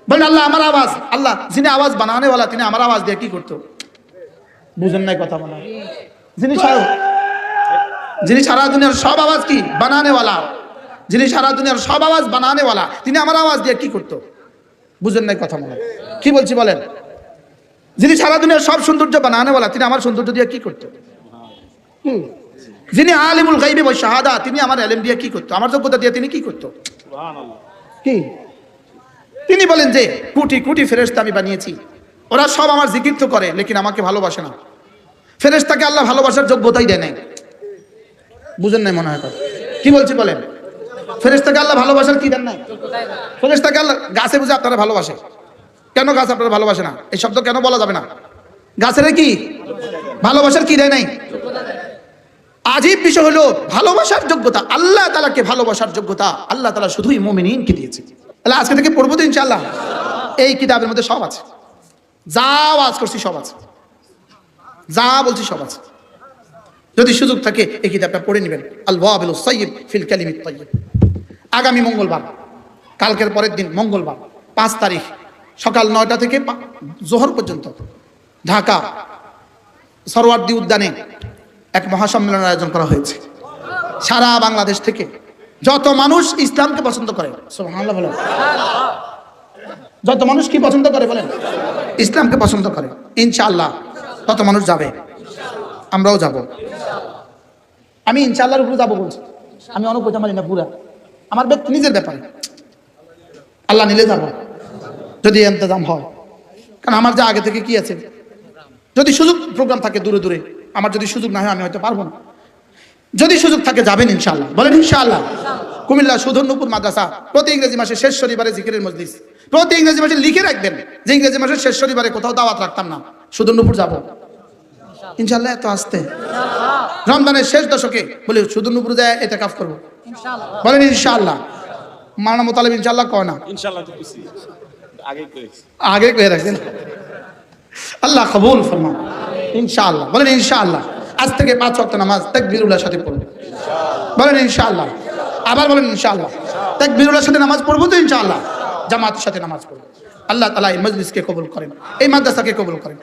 বলেন আল্লাহ আমার আওয়াজ, আল্লাহ যিনি আওয়াজ বানানেওয়ালা তিনি আমার আওয়াজ দিয়ে কি করতো? বুঝেন নাই কথা বলা? যিনি সারা দুনিয়ার সব আওয়াজ কি বানানেওয়ালা, যিনি সারা দুনিয়ার সব আওয়াজ বানানেওয়ালা তিনি আমার আওয়াজ দিয়ে কি করতো? বুঝেন নাই কথা বলা? কি বলছি বলেন? যিনি সারা দুনিয়ার সব সৌন্দর্য বানানেওয়ালা তিনি আমার সৌন্দর্য দিয়ে কি করতো? যিনি আলিমুল গায়বি ওয়াশ শাহাদা তিনি আমার ইলম দিয়ে কি করতো? আমার যোগ্যতা দিয়ে তিনি কি করতো? সুবহানাল্লাহ। কি তিনি বলেন যে কোটি কোটি ফেরেশতা আমি বানিয়েছি, ওরা সব আমার জিকির তো করে লেকিন আমাকে ভালোবাসে না। ফেরেশতাকে আল্লাহ ভালোবাসার যোগ্যতাই দেয় নাই। বুঝেন নাই মনে হয় কথা? কি বলছি বলেন? ফেরেশতাকে আল্লাহ ভালোবাসার কি দেন নাই? ফেরেশতাকে আল্লাহ গাছে বুঝে আপনারা ভালোবাসে, কেন গাছ আপনারা ভালোবাসে না? এই শব্দ কেন বলা যাবে না? গাছের কি ভালোবাসার কি দেয় নাই? আজীব বিষয় হলো ভালোবাসার যোগ্যতা, আল্লাহ তাআলাকে ভালোবাসার যোগ্যতা আল্লাহ তাআলা শুধুই মুমিনকে দিয়েছে। তাহলে আজকে থেকে পড়বো তো ইনশাআল্লাহ। এই কিতাবের মধ্যে সব আছে, যা ওয়াজ করছি সব আছে, যা বলছি সব আছে। যদি সুযোগ থাকে এই কিতাবটা পড়ে নেবেন, আল ওয়াবিলুস সাইয়্যিব ফিল কালিমিত তাইয়্যিব। আগামী মঙ্গলবার, কালকের পরের দিন মঙ্গলবার 5 তারিখ সকাল 9টা থেকে জোহর পর্যন্ত ঢাকা সরওয়ার্দী উদ্যানে এক মহাসম্মেলনের আয়োজন করা হয়েছে। সারা বাংলাদেশ থেকে যত মানুষ ইসলামকে পছন্দ করে, সুবহানাল্লাহ বলেন, যত মানুষ কি পছন্দ করে বলেন? ইসলামকে পছন্দ করে, ইনশাআল্লাহ তত মানুষ যাবে, আমরাও যাব। আমি ইনশাআল্লাহর উপরে যাবো বলছি, আমি অনেক কথা মানি না পুরা, আমার ব্যক্তি নিজের ব্যাপারে, আল্লাহ নিলে যাব যদি ইন্তজাম হয়। কারণ আমার যে আগে থেকে কি আছে, যদি সুযোগ প্রোগ্রাম থাকে দূরে দূরে, আমার যদি সুযোগ না হয় আমি হয়তো পারবো না। যদি সুযোগ থাকে যাবেন ইনশাআল্লাহ, বলেন ইনশাআল্লাহ। কুমিল্লা সুধন্যপুর মাদ্রাসা প্রতি ইংরেজি মাসে শেষ শনিবারে জিকিরের মজলিস, প্রতি ইংরেজি মাসে লিখে রাখবেন যে ইংরেজি মাসের শেষ শনিবারে কোথাও দাওয়াত রাখতাম না, সুধন্যপুর যাব ইনশাআল্লাহ। এত আসতে রমজানের শেষ দশকে বলে সুধন্যপুর যায় ইতিকাফ করব, বলেন ইনশাআল্লাহ। মাওলানা মুতালিব ইনশাআল্লাহ কয় না, ইনশাআল্লাহ আগে কয়ে রাখছেন। আল্লাহ কবুল ফরমান ইনশাআল্লাহ, বলেন ইনশাআল্লাহ। আজ থেকে 5 ওয়াক্ত নামাজ তাকবীরুল্লাহর সাথে পড়ব, বলেন ইনশাআল্লাহ। আবার বলেন ইনশাআল্লাহ। তাকবীরুল্লাহর সাথে নামাজ পড়বো তো ইনশাআল্লাহ, জামাতের সাথে নামাজ পড়ব। আল্লাহ তাআলা এই মজলিসকে কবুল করেন, এই মাদ্রাসাকে কবুল করেন।